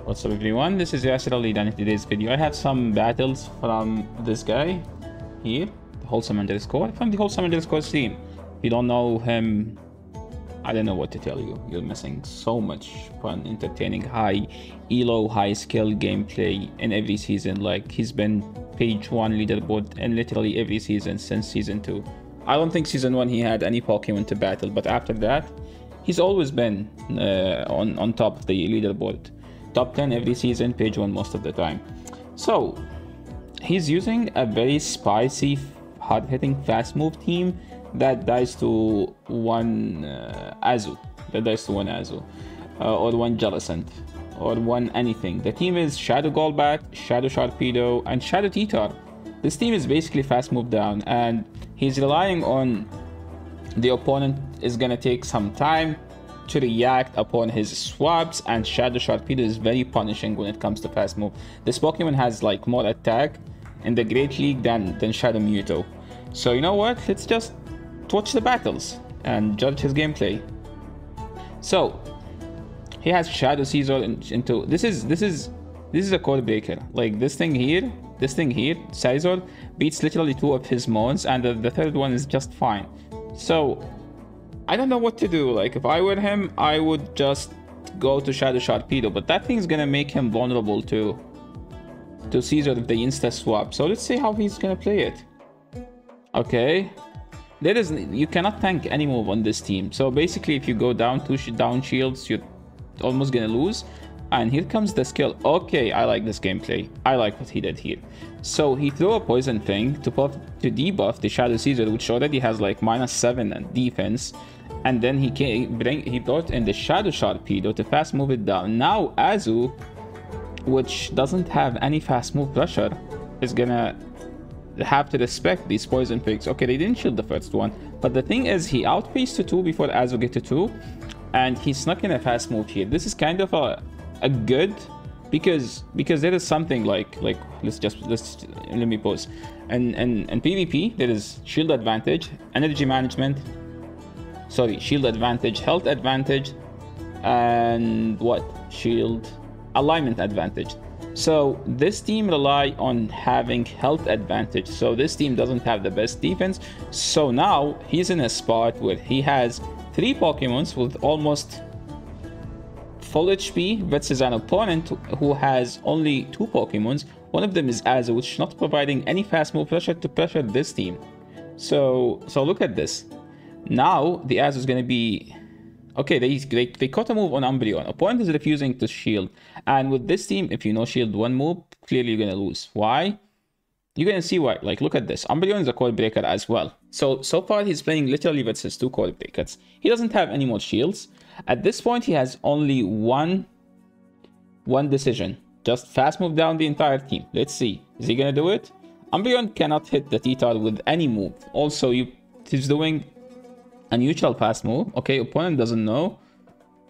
What's up everyone, this is Yasser Ali, and in today's video I have some battles from this guy here, the Wholesome underscore, from the Wholesome underscore team. If you don't know him, I don't know what to tell you. You're missing so much fun, entertaining, high elo, high skill gameplay in every season. Like, he's been page 1 leaderboard in literally every season since season 2. I don't think season 1 he had any Pokemon to battle, but after that he's always been on top of the leaderboard. Top 10 every season, page 1 most of the time. So he's using a very spicy, hard-hitting, fast move team that dies to one Azu, or one Jellicent, or one anything. The team is Shadow Golbat, Shadow Sharpedo, and Shadow Titar. This team is basically fast move down, and he's relying on the opponent is gonna take some time to react upon his swaps, and Shadow Sharpedo is very punishing when it comes to fast move. This Pokemon has like more attack in the Great League than Shadow Mewtwo. So you know what? Let's just watch the battles and judge his gameplay. So he has Shadow Caesar into this is a code breaker. Like this thing here, Caesar beats literally 2 of his mons, and the third one is just fine. So I don't know what to do. Like, if I were him, I would just go to Shadow Sharpedo, but that thing's gonna make him vulnerable to Caesar if they insta swap. So let's see how he's gonna play it. Okay, you cannot tank any move on this team. So basically, if you go down 2 down shields, you're almost gonna lose. And here comes the skill. Okay, I like this gameplay. I like what he did here. So he threw a poison thing to debuff the Shadow Caesar, which already has like -7 in defense. And then he brought in the Shadow Sharpedo to fast move it down. Now Azu, which doesn't have any fast move pressure, is gonna have to respect these poison picks. Okay, they didn't shield the first one, but the thing is he outpaced to 2 before Azu get to 2, and he snuck in a fast move here. This is kind of a good, because there is something like let me pause. And PvP there is shield advantage, energy management, shield advantage, health advantage, and what? Shield alignment advantage. So this team rely on having health advantage. So this team doesn't have the best defense. So now he's in a spot where he has 3 Pokemons with almost full HP versus an opponent who has only 2 Pokemons. One of them is Azu, which is not providing any fast move pressure to pressure this team. So look at this. Now the Azu is going to be okay. They caught a move on Umbreon. Opponent is refusing to shield, and with this team, if you no shield one move, clearly you're going to lose. Why? You're going to see why. Like, look at this. Umbreon is a code breaker as well. So far he's playing literally versus 2 code breakers. He doesn't have any more shields. At this point, he has only one decision. Just fast move down the entire team. Let's see. Is he gonna do it? Umbreon cannot hit the Titar with any move. Also, he's doing a neutral fast move. Okay, opponent doesn't know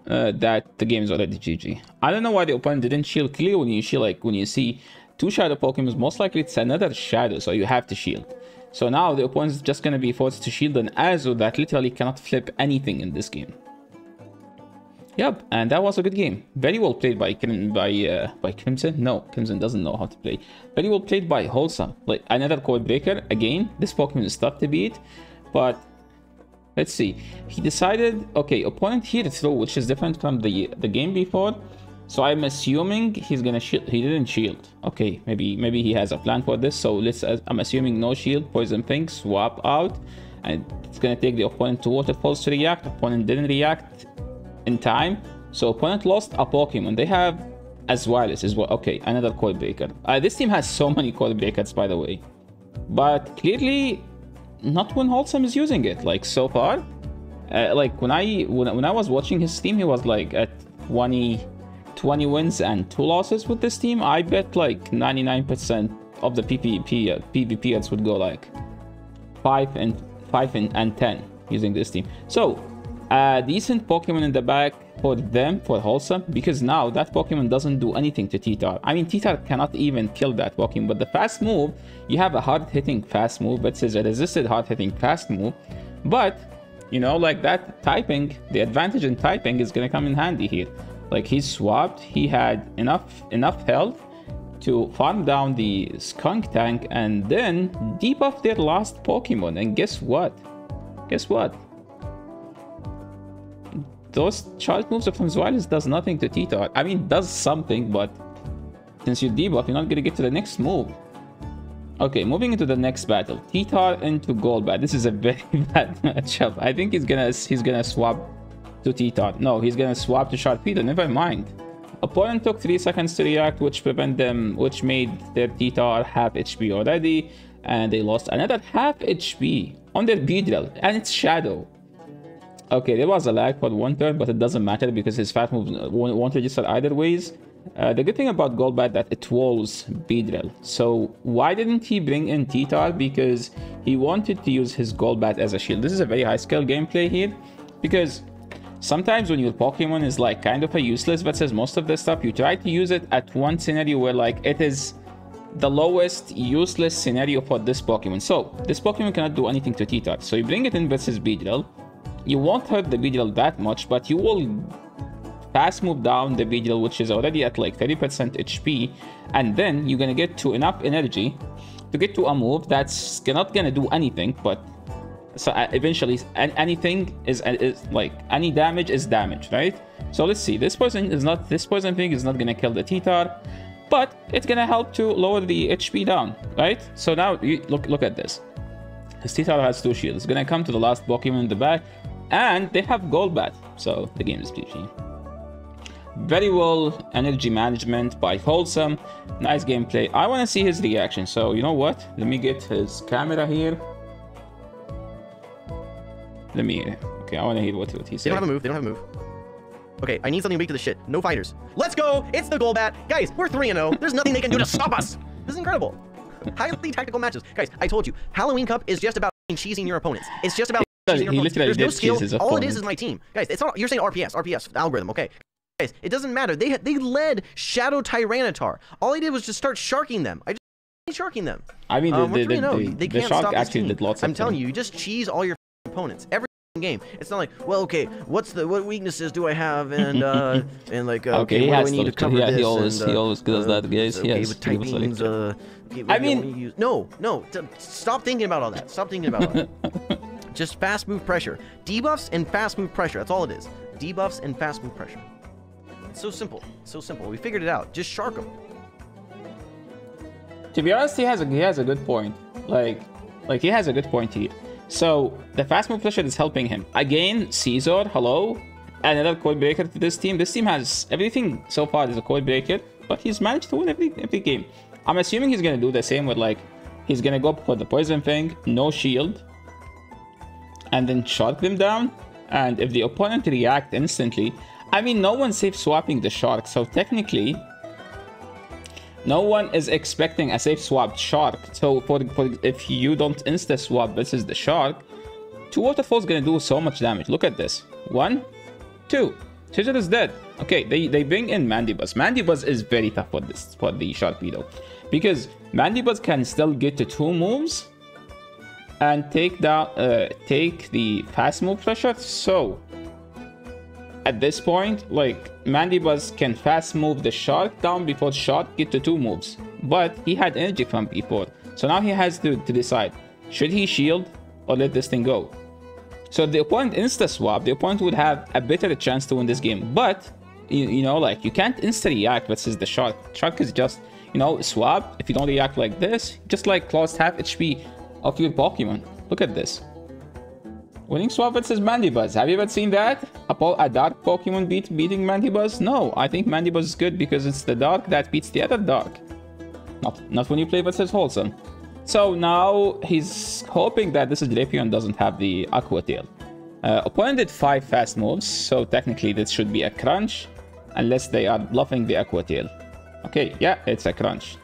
that the game is already GG. I don't know why the opponent didn't shield. Clearly, when you see 2 Shadow Pokemon, most likely it's another Shadow, so you have to shield. So now the opponent is just gonna be forced to shield an Azu that literally cannot flip anything in this game. Yep, and that was a good game. Very well played by Crimson. No, Crimson doesn't know how to play. Very well played by Wholesome. Like, another code breaker. Again, this Pokemon is tough to beat, but let's see. He decided, okay, opponent here throw, which is different from the game before. So I'm assuming he's gonna shield. He didn't shield. Okay, maybe he has a plan for this. So I'm assuming no shield, poison thing, swap out, and it's gonna take the opponent 2 waterfalls to react. Opponent didn't react in time, so opponent lost a Pokemon. They have Aswalis as well. Okay, another code breaker. This team has so many code breakers, by the way, but clearly not when Wholesome is using it. Like, so far, like when I was watching his team, he was like at 20 wins and 2 losses with this team. I bet like 99% of the PvPers would go like 5 and 10 using this team. So decent Pokemon in the back for them, for Wholesome, because now that Pokemon doesn't do anything to Titar. I mean, Titar cannot even kill that Pokemon, but the fast move, you have a hard-hitting fast move, but says a resisted hard-hitting fast move. But, you know, like that typing, the advantage in typing is gonna come in handy here. Like, he swapped, he had enough health to farm down the skunk tank and then debuff their last Pokemon. And guess what? Guess what? Those charge moves from Zweilous does nothing to T-Tar. I mean, does something, but since you debuff, you're not gonna get to the next move. Okay, moving into the next battle. T-Tar into Golbat. This is a very bad matchup. I think he's gonna swap to T-Tar. No, he's gonna swap to Sharpedo. Never mind. Opponent took 3 seconds to react, which made their T-Tar half HP already, and they lost another half HP on their Beedrill, and it's Shadow. Okay, there was a lag for one turn, but it doesn't matter because his fast move won't register either ways. The good thing about Golbat that it walls Beedrill. So why didn't he bring in T-Tar? Because he wanted to use his Golbat as a shield. This is a very high skill gameplay here, because sometimes when your Pokemon is like kind of a useless versus most of the stuff, you try to use it at one scenario where like it is the lowest useless scenario for this Pokemon. So this Pokemon cannot do anything to T-Tar. So you bring it in versus Beedrill. You won't hurt the Beedrill that much, but you will fast move down the Beedrill, which is already at like 30% HP, and then you're gonna get to enough energy to get to a move that's not gonna do anything, but so eventually anything is like any damage is damage, right? So let's see. This poison thing is not gonna kill the T-Tar, but it's gonna help to lower the HP down, right? So now you look at this. His T-Tar has 2 shields. It's gonna come to the last Pokemon in the back, and they have Golbat, so the game is GG. Very well energy management by Wholesome. Nice gameplay. I want to see his reaction, so you know what? Let me get his camera here. Okay, I want to hear what he said. They don't have a move. Okay, I need something to make to the shit. No fighters. Let's go! It's the Golbat! Guys, we're 3-0. There's nothing they can do to stop us! This is incredible. Highly tactical matches. Guys, I told you, Halloween Cup is just about cheesing your opponents. It's just about cheesing your opponents. There's no skill. All it is my team. Guys, it's not, you're saying RPS, the algorithm, okay? Guys, it doesn't matter. They led Shadow Tyranitar. All I did was just start sharking them. Sharking them. I mean, they can't shark stop actually did lots of I'm telling you, you just cheese all your opponents every game. It's not like, well, okay, what weaknesses do I have, and like, okay, what do I need to cover this? He always does that, guys. Okay, with typings, okay, I mean, no, stop thinking about all that. Stop thinking about all that. Just fast move pressure, debuffs and fast move pressure. That's all it is. Debuffs and fast move pressure. It's so simple. So simple. We figured it out. Just shark them. To be honest, he has a good point. Like he has a good point here. So the fast move pressure is helping him. Again, Caesar, hello. Another code breaker to this team. This team has everything so far is a code breaker, but he's managed to win every game. I'm assuming he's gonna do the same with like he's gonna go for the poison thing, no shield, and then shark them down. And if the opponent react instantly, I mean, no one's safe swapping the shark, so technically no one is expecting a safe swap shark. So for if you don't insta swap versus the shark, 2 waterfalls gonna do so much damage. Look at this. 1, 2. Caesar is dead. Okay, they bring in Mandibuzz. Mandibuzz is very tough for the Sharpedo, because Mandibuzz can still get to 2 moves and take the fast move pressure. So at this point, like, Mandibuzz can fast move the shark down before shark get to 2 moves, but he had energy from before, so now he has to decide, should he shield or let this thing go? So if the opponent insta swap, the opponent would have a better chance to win this game, but you know, like, you can't insta react versus the shark. Shark is just, you know, swap. If you don't react like this, just like lost half HP of your Pokemon. Look at this. Winning swap versus Mandibuzz. Have you ever seen that? A dark Pokemon beating Mandibuzz? No, I think Mandibuzz is good because it's the dark that beats the other dark. Not when you play versus Wholesome. So now he's hoping that this Drapion doesn't have the Aqua Tail. Opponent did 5 fast moves, so technically this should be a crunch, unless they are bluffing the Aqua Tail. Okay, yeah, it's a crunch.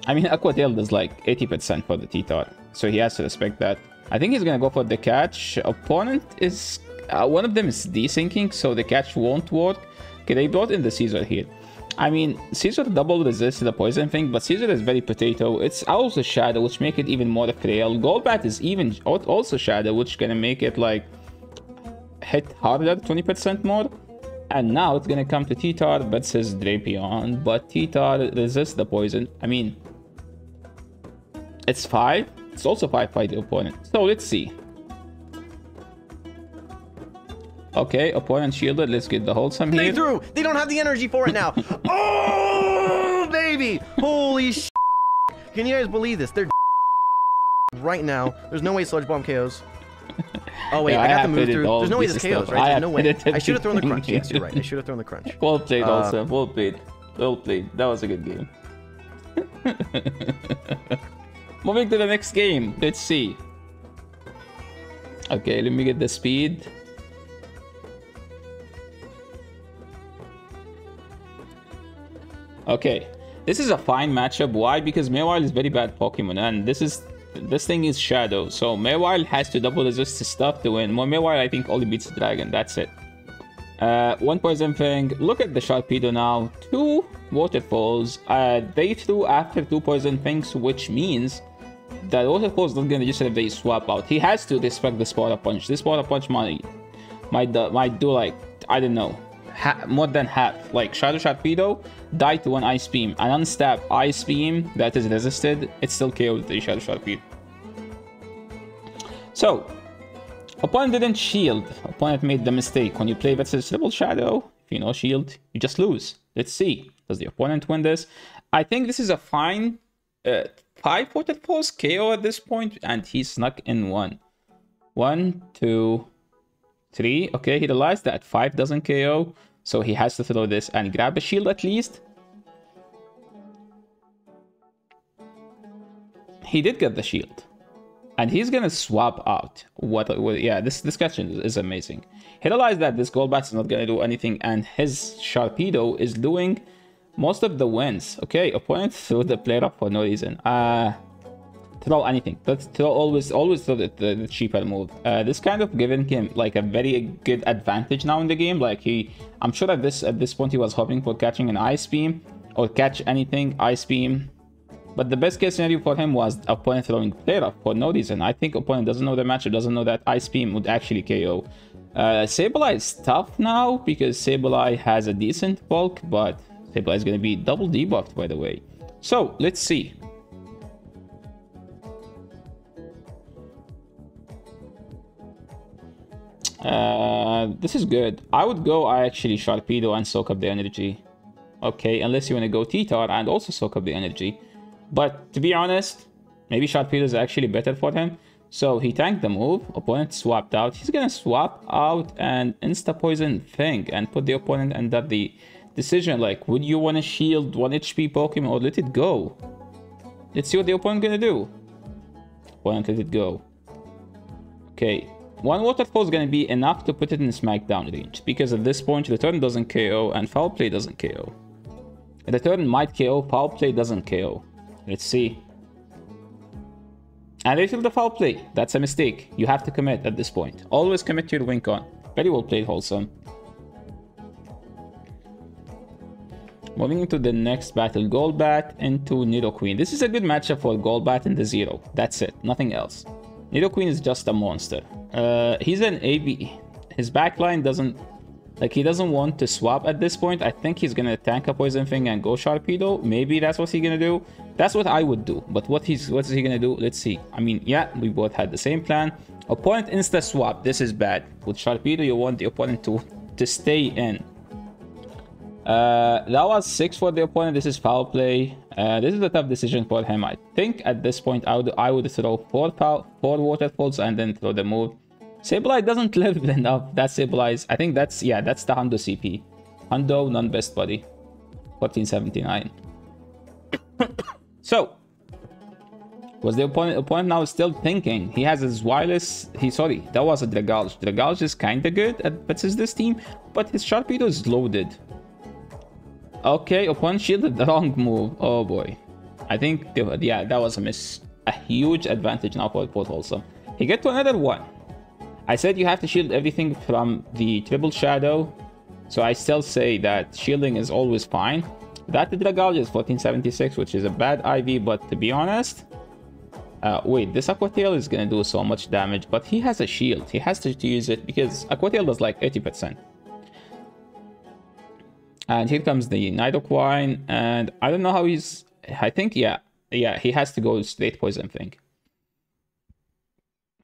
I mean, Aqua Tail does like 80% for the T-Tar, so he has to respect that. I think he's gonna go for the catch. Opponent is one of them is desyncing, so the catch won't work. Okay, they brought in the Caesar here. I mean, Caesar double resists the poison thing, but Caesar is very potato. It's also Shadow, which make it even more frail. Golbat is even also Shadow, which gonna make it like hit harder 20% more. And now it's gonna come to T-Tar, bets his Drapion, but T-Tar resists the poison. I mean, it's 5. It's also 5 by the opponent. So let's see. Okay, opponent shielded. Let's get the wholesome here. They threw. They don't have the energy for it now. Oh, baby. Holy sh**. Can you guys believe this? They're right now. There's no way Sludge Bomb KOs. Oh, wait. Yeah, I got the move through. There's no way this KOs, stuff. right? There's no way. I should have thrown the everything. crunch. Yes, you're right. I should have thrown the crunch. Well played, also. Well played. Well played. That was a good game. Moving to the next game. Let's see. Okay, let me get the speed. Okay, this is a fine matchup. Why? Because Mawile is very bad Pokemon, and this thing is Shadow. So Mawile has to double resist his stuff to win. Mawile, I think, only beats Dragon. That's it. One Poison Fang. Look at the Sharpedo now. 2 Waterfalls. They threw after 2 Poison Fangs, which means that Waterfall's not gonna just they swap out. He has to respect the Spora Punch. This Spora Punch might do like, I don't know, more than half. Like Shadow Sharpedo died to one Ice Beam. An unstabbed Ice Beam that is resisted, it still KO'd the Shadow Sharpedo. So, opponent didn't shield. Opponent made the mistake. When you play versus Triple Shadow, if you know shield, you just lose. Let's see. Does the opponent win this? I think this is a fine 5 Waterfalls KO at this point, and he snuck in 1. 1, 2, 3. Okay, he realized that 5 doesn't KO, so he has to throw this and grab a shield at least. He did get the shield. And he's gonna swap out. Yeah, this discussion is amazing. He realized that this Golbat is not gonna do anything, and his Sharpedo is doing most of the wins. Okay, opponent threw the player up for no reason. Throw anything. Let's throw always throw the cheaper move. This kind of given him like a very good advantage now in the game. Like I'm sure at this point he was hoping for catching an Ice Beam or catch anything Ice Beam. But the best case scenario for him was opponent throwing player up for no reason. I think opponent doesn't know the matchup, doesn't know that Ice Beam would actually KO. Sableye is tough now because Sableye has a decent bulk, but Sableye is going to be double debuffed, by the way. So, let's see. This is good. I would go actually Sharpedo and soak up the energy. Okay, unless you want to go T-Tar and also soak up the energy. But to be honest, maybe Sharpedo is actually better for him. So he tanked the move. Opponent swapped out. He's going to swap out and insta-poison Fang and put the opponent under the decision. Like, would you want to shield 1 HP Pokemon or let it go? Let's see what the opponent going to do. Opponent let it go. Okay. 1 Waterfall is going to be enough to put it in Smackdown range. Because at this point, Return doesn't KO and Foul Play doesn't KO. Return might KO, Foul Play doesn't KO. Let's see. And they feel the Foul Play. That's a mistake. You have to commit at this point. Always commit to your win con. Very well played, Wholesome. Moving into the next battle, Golbat into Nidoqueen. This is a good matchup for Golbat in the 0. That's it. Nothing else. Nidoqueen is just a monster. He's an AB. His backline doesn't... Like, he doesn't want to swap at this point. I think he's gonna tank a Poison Fang and go Sharpedo. Maybe that's what he's gonna do. That's what I would do. But what is he gonna do? Let's see. I mean, yeah, we both had the same plan. Opponent insta swap. This is bad. With Sharpedo, you want the opponent to stay in. That was 6 for the opponent. This is Foul Play. This is a tough decision for him. I think at this point I would throw 4 Waterfalls and then throw the move. Sableye doesn't live enough. That's Sableye's. I think that's the Hundo CP. Hundo, non-best buddy. 1479. So, was the opponent now still thinking? He has his wireless. That was a Dragalge. Dragalge is kinda good versus this team, but his Sharpedo is loaded. Okay, opponent shielded the wrong move. Oh boy. I think, yeah, that was a miss. A huge advantage now for Wholesome. He get to another one. I said you have to shield everything from the Triple Shadow. So I still say that shielding is always fine. That Dragalge is 1476, which is a bad IV, but to be honest... wait, this Aqua Tail is gonna do so much damage, but he has a shield. He has to use it because Aqua Tail does like 80%. And here comes the Nidoquine, and I don't know how he's... I think, yeah, he has to go straight poison thing.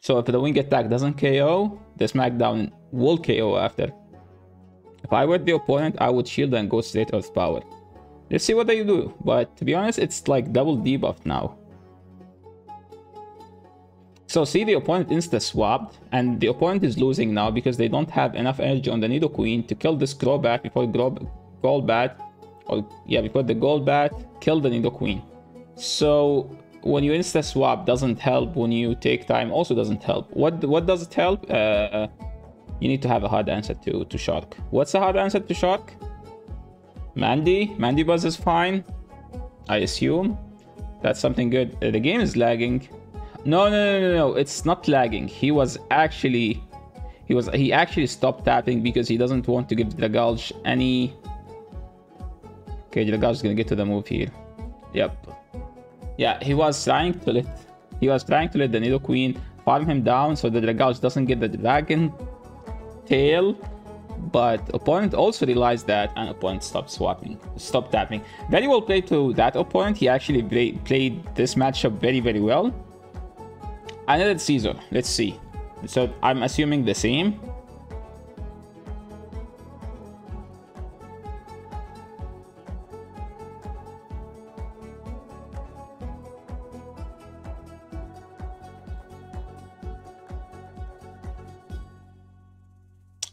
So if the wing attack doesn't KO, the Smackdown will KO after. If I were the opponent, I would shield and go straight Earth Power. Let's see what they do, but to be honest, it's like double debuff now. So see, the opponent insta-swapped, and the opponent is losing now because they don't have enough energy on the Nidoqueen to kill this Crobat before Golbat, or yeah, before the Golbat killed the Nidoqueen. So when you insta-swap doesn't help, when you take time also doesn't help. What does it help? You need to have a hard answer to Shark. What's the hard answer to Shark? Mandy? Mandy Buzz is fine, I assume. That's something good. The game is lagging. No, it's not lagging. He actually stopped tapping because he doesn't want to give Dragulch any... Okay, Dragulch is gonna get to the move here. Yep. Yeah, he was trying to let the Nidoqueen farm him down so the Dragulch doesn't get the Dragon Tail. But opponent also realized that, and opponent stopped tapping. Very well played to that opponent. He actually played this matchup very, very well. Another Caesar. Let's see. So I'm assuming the same.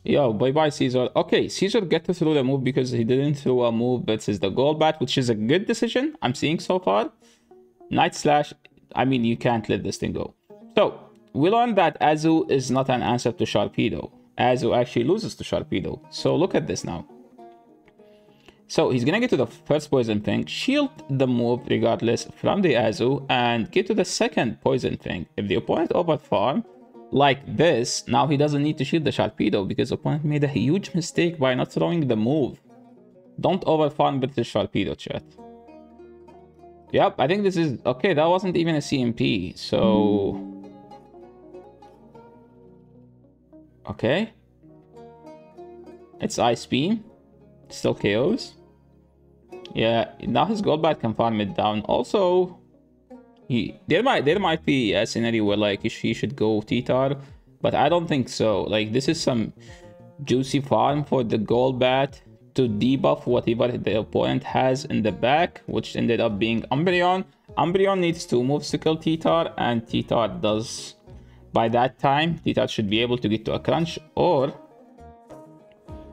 Yo, bye-bye, Caesar. Okay, Caesar get to throw the move because he didn't throw a move versus the Golbat, which is a good decision I'm seeing so far. Night Slash, I mean, you can't let this thing go. So, we learned that Azu is not an answer to Sharpedo. Azu actually loses to Sharpedo. So, look at this now. So, he's gonna get to the first poison thing, shield the move regardless from the Azu, and get to the second poison thing. If the opponent overfarm, like this, now he doesn't need to shield the Sharpedo because opponent made a huge mistake by not throwing the move. Don't overfarm with the Sharpedo, chat. Yep, I think this is... Okay, that wasn't even a CMP, so... Okay. It's Ice Beam. Still KOs. Yeah, now his Golbat can farm it down. Also... There might be a scenario where like he should go T-Tar, but I don't think so. Like this is some juicy farm for the Golbat to debuff whatever the opponent has in the back, which ended up being Umbreon. Umbreon needs 2 moves to kill T-Tar, and T-Tar does. By that time, T-Tar should be able to get to a crunch, or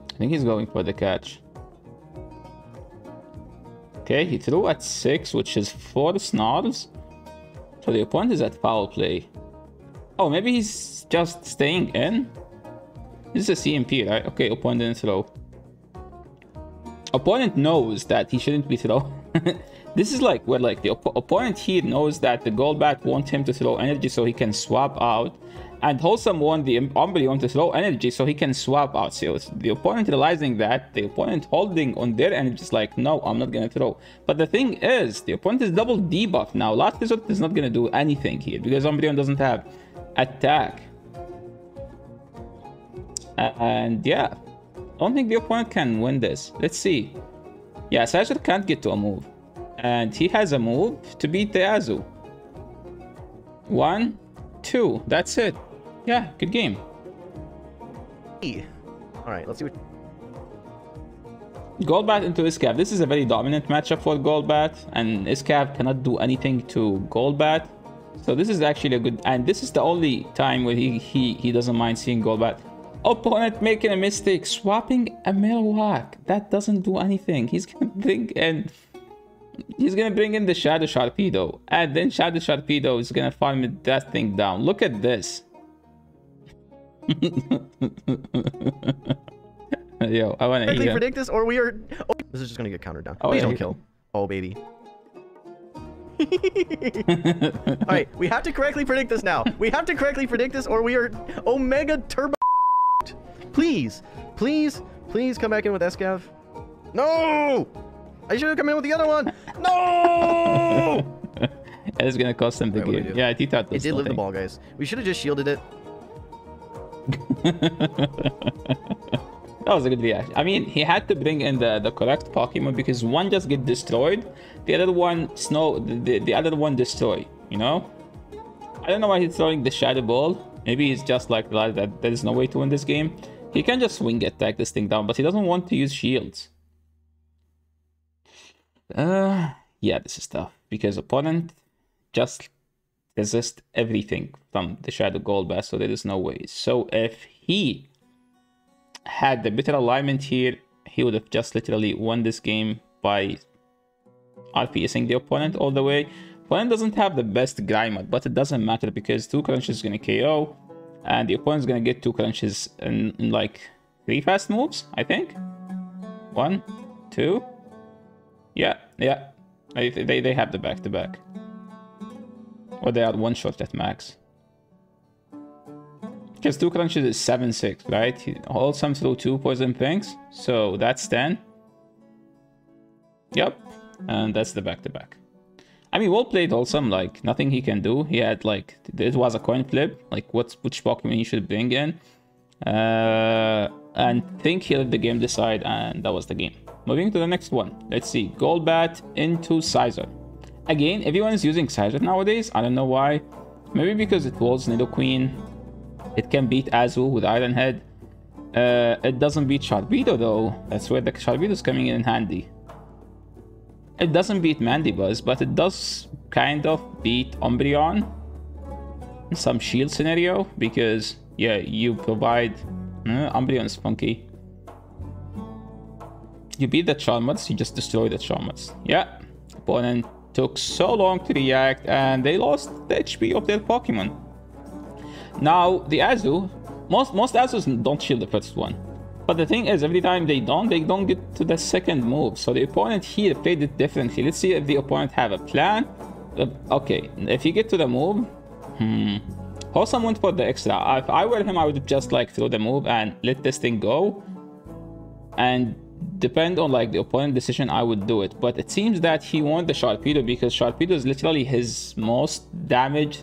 I think he's going for the catch. Okay, he threw at 6, which is 4 Snarls. So the opponent is at foul play. Oh, maybe he's just staying in? This is a CMP, right? Okay, opponent didn't throw. Opponent knows that he shouldn't be throw. This is like where like the opponent here knows that the Golbat wants him to throw energy so he can swap out. And Wholesome want the Umbreon to throw energy so he can swap out. So the opponent realizing that, the opponent holding on their energy is like, no, I'm not gonna throw. But the thing is, the opponent is double debuff now. Last Resort is not gonna do anything here because Umbreon doesn't have attack. And yeah, I don't think the opponent can win this. Let's see. Yeah, Sasha can't get to a move. And he has a move to beat the Azu. 1, 2, that's it. Yeah, good game. Alright, let's see what... Golbat into Iscav. This is a very dominant matchup for Golbat, and Iscav cannot do anything to Golbat. So this is actually a good... And this is the only time where he doesn't mind seeing Golbat. Opponent making a mistake, swapping a Marowak. That doesn't do anything. He's gonna bring in... He's gonna bring in the Shadow Sharpedo, and then Shadow Sharpedo is gonna farm that thing down. Look at this. Yo, I wanna correctly predict this, or we are... Oh, this is just gonna get countered down. Please don't kill. Oh, baby. Alright, we have to correctly predict this now. We have to correctly predict this, or we are Omega Turbo. Please, please, please come back in with Escav. No! I should have come in with the other one. No! It's gonna cost him the game. Yeah, I thought it did live the ball, guys. We should have just shielded it. That was a good reaction. I mean, he had to bring in the correct Pokemon because one just get destroyed, the other one the other one destroy, you know? I don't know why he's throwing the Shadow Ball. Maybe he's just like that there is no way to win this game. He can just swing attack this thing down, but he doesn't want to use shields. Yeah, this is tough because opponent just resist everything from the Shadow Golbat, so there is no way. So if he had the better alignment here, he would have just literally won this game by RPSing the opponent all the way. Opponent doesn't have the best Grimer, but it doesn't matter because 2 crunches is going to KO, and the opponent's going to get 2 crunches in like 3 fast moves, I think. 1, 2. Yeah. They have the back-to-back. Or they are 1 shot at max. Because 2 crunches is 7-6, right? He holds some through 2 poison things. So that's 10. Yep. And that's the back-to-back. I mean, well played, Wholesome. Like, nothing he can do. He had, like, it was a coin flip. Like, which Pokemon he should bring in. And think he let the game decide, and that was the game. Moving to the next one. Let's see. Golbat into Scizor. Again, everyone is using Scizor nowadays. I don't know why. Maybe because it was Nidoqueen. It can beat Azu with Iron Head. It doesn't beat Sharpedo though. That's where the Sharpedo is coming in handy. It doesn't beat Mandibuzz, but it does kind of beat Umbreon in some shield scenario because, yeah, you provide... Umbreon is funky. You beat the Charmander, you just destroy the Charmander. Yeah, opponent took so long to react and they lost the HP of their Pokemon. Now, the Azu, most Azus don't shield the first one. But the thing is, every time they don't get to the second move. So the opponent here played it differently. Let's see if the opponent have a plan. Okay, if you get to the move, Wholesome went for the extra. If I were him, I would just like throw the move and let this thing go. And depend on like the opponent decision, I would do it. But it seems that he won the Sharpedo because Sharpedo is literally his most damage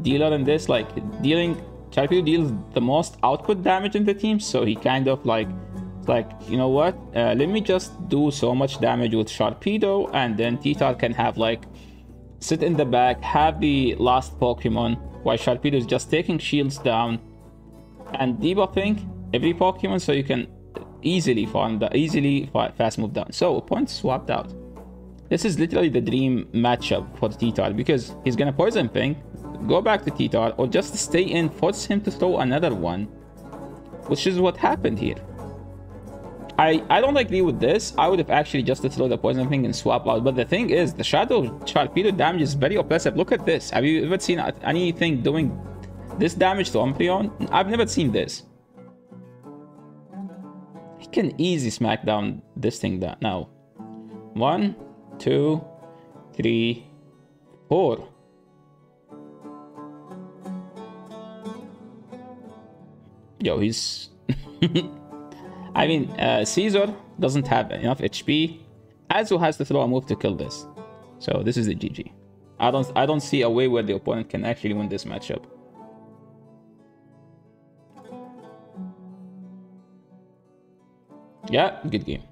dealer in this. Like Sharpedo deals the most output damage in the team, so he kind of like, you know what? Let me just do so much damage with Sharpedo, and then T-Tar can have like sit in the back, have the last Pokemon, while Sharpedo is just taking shields down and debuffing every Pokemon, so you can easily fast move down. So opponent swapped out. This is literally the dream matchup for T-Tar because he's gonna Poison Ping, go back to T-Tar, or just stay in, force him to throw another one, which is what happened here. I don't agree with this. I would have actually just throw the Poison Ping and swap out. But the thing is, the Shadow Sharpedo damage is very oppressive. Look at this. Have you ever seen anything doing this damage to Umbreon? I've never seen this. He can easily smack down this thing now. 1, 2, 3, 4. Yo, he's... I mean, Scizor doesn't have enough HP. Azu has to throw a move to kill this. So this is the GG. I don't see a way where the opponent can actually win this matchup. Yeah, good game.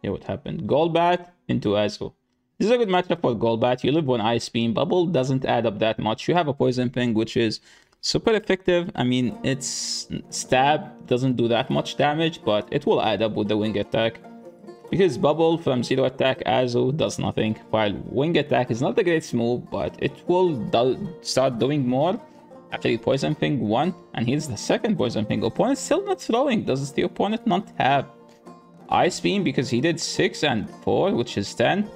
Yeah, what happened? Golbat into Azu. This is a good matchup for Golbat. You live on Ice Beam. Bubble doesn't add up that much. You have a Poison Ping, which is super effective. I mean, its stab doesn't do that much damage, but it will add up with the Wing Attack. Because Bubble from Zero Attack, Azu does nothing. While Wing Attack is not the greatest move, but it will start doing more after you Poison Ping 1. And here's the second Poison Ping. Opponent still not throwing. Does the opponent not have Ice Beam? Because he did 6 and 4, which is 10.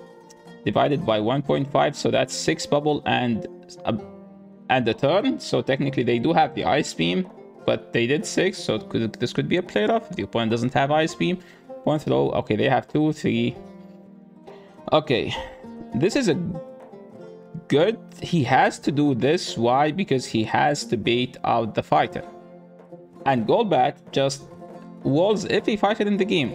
Divided by 1.5, so that's 6 bubble and a turn. So technically they do have the Ice Beam, but they did 6, so this could be a play rough. The opponent doesn't have Ice Beam. One throw. Okay, they have 2, 3. Okay, this is a good... He has to do this. Why? Because he has to bait out the fighter. And Golbat just walls every fighter in the game.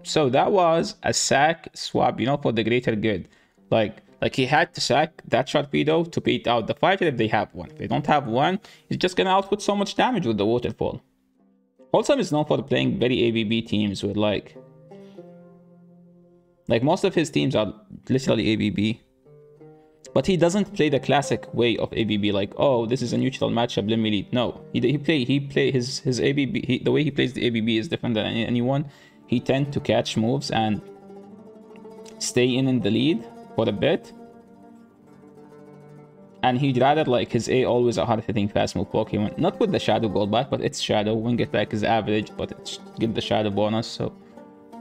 So that was a sack swap, you know, for the greater good. Like, Like, he had to sack that Sharpedo to beat out the fighter if they have one. If they don't have one, he's just gonna output so much damage with the waterfall. Wholesome is known for playing very ABB teams with like most of his teams are literally ABB. But he doesn't play the classic way of ABB, like, oh, this is a neutral matchup, let me lead. No, he play his ABB. The way he plays the ABB is different than anyone. He tends to catch moves and stay in the lead for a bit. And he'd rather like his A always a hard hitting fast move Pokemon. Not with the Shadow Gold back, but it's Shadow. Wing attack is average, but it's get the Shadow bonus. So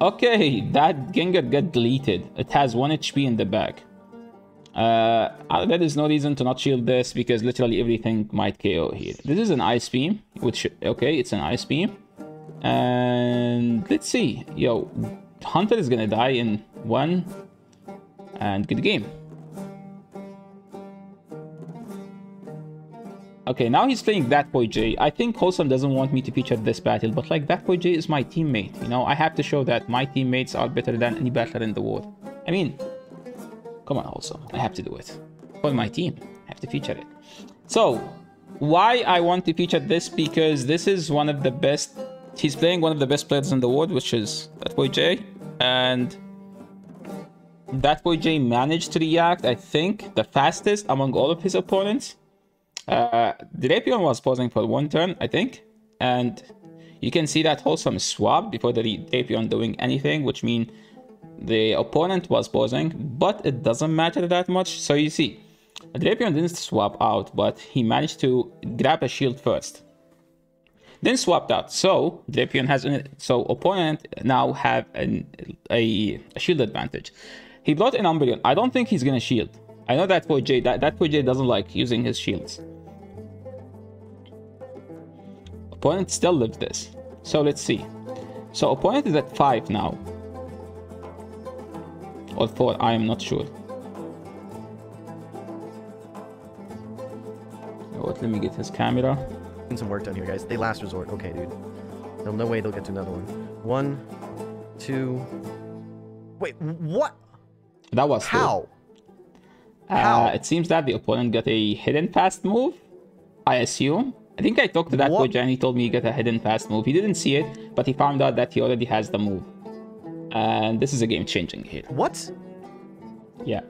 okay, that Gengar got deleted. It has 1 HP in the back. There is no reason to not shield this because literally everything might KO here. This is an Ice Beam, which, okay, it's an Ice Beam. And let's see. Yo, Hunter is gonna die in 1. And good game. Okay, now he's playing That Boy J. I think Wholesome doesn't want me to feature this battle, but like, That Boy J is my teammate. You know, I have to show that my teammates are better than any battler in the world. I mean, come on, Wholesome. I have to do it. For my team, I have to feature it. So, why I want to feature this? Because this is one of the best... He's playing one of the best players in the world, which is That Boy J. And That Boy J managed to react, I think, the fastest among all of his opponents. Drapion was pausing for 1 turn, I think. And you can see that Wholesome swapped before the Drapion doing anything, which means the opponent was pausing, but it doesn't matter that much. So you see, Drapion didn't swap out, but he managed to grab a shield first. Then swapped out. So Drapion has opponent now have a shield advantage. He brought an Umbreon. I don't think he's gonna shield. I know that Boy J. That Boy J doesn't like using his shields. Opponent still lives this. So let's see. So opponent is at 5 now. Or 4, I am not sure. Wait, let me get his camera. Some work done here, guys. They last resort. Okay, dude. No way they'll get to another one. 1, 2. Wait, what? That was how? How? It seems that the opponent got a hidden fast move, I assume. I think I talked to that boy and he told me he got a hidden fast move. He didn't see it, but he found out that he already has the move. And this is a game changing here. What? Yeah.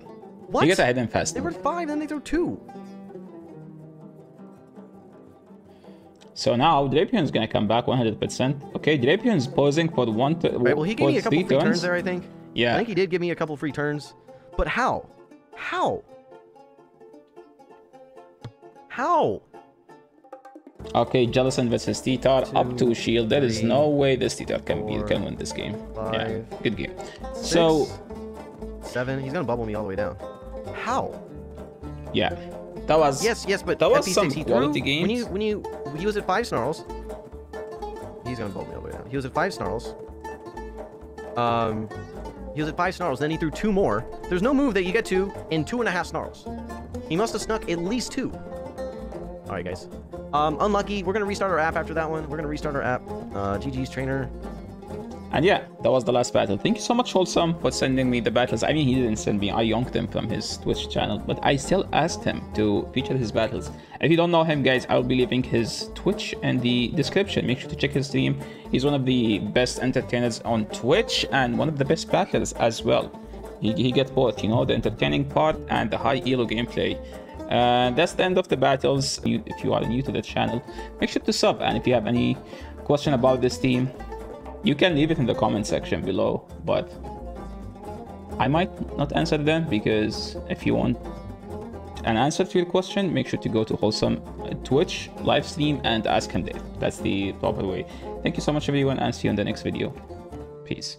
What? He got a hidden fast move. They were 5, then they threw 2. So now Drapion's gonna come back 100%. Okay, Drapion's pausing for 1 turn. Right, well, he gave me a couple free turns there, I think. Yeah. I think he did give me a couple free turns. But how? How? How? Okay, Jellicent versus T-Tar, up to shield. There is no way this T-Tar can win this game. 5, yeah, good game. 6, so 7. He's gonna bubble me all the way down. How? Yeah, that was yes, but that was FP6, some quality games. When he was at 5 snarls, he's gonna bubble me all the way down. He was at 5 snarls. He was at 5 snarls, then he threw 2 more. There's no move that you get to in 2.5 snarls. He must have snuck at least 2. All right, guys. Unlucky. We're gonna restart our app after that one. We're gonna restart our app. GG's trainer. And yeah, that was the last battle. Thank you so much, Wholesome, for sending me the battles. I mean, he didn't send me. I yonked him from his Twitch channel, but I still asked him to feature his battles. If you don't know him, guys, I'll be leaving his Twitch in the description. Make sure to check his stream. He's one of the best entertainers on Twitch and one of the best battlers as well. He gets both, you know, the entertaining part and the high elo gameplay. That's the end of the battles. If you are new to the channel, make sure to sub. And if you have any question about this team, you can leave it in the comment section below, but I might not answer them, because if you want an answer to your question, make sure to go to Wholesome Twitch live stream and ask him there. That's the proper way. Thank you so much, everyone, and see you in the next video. Peace.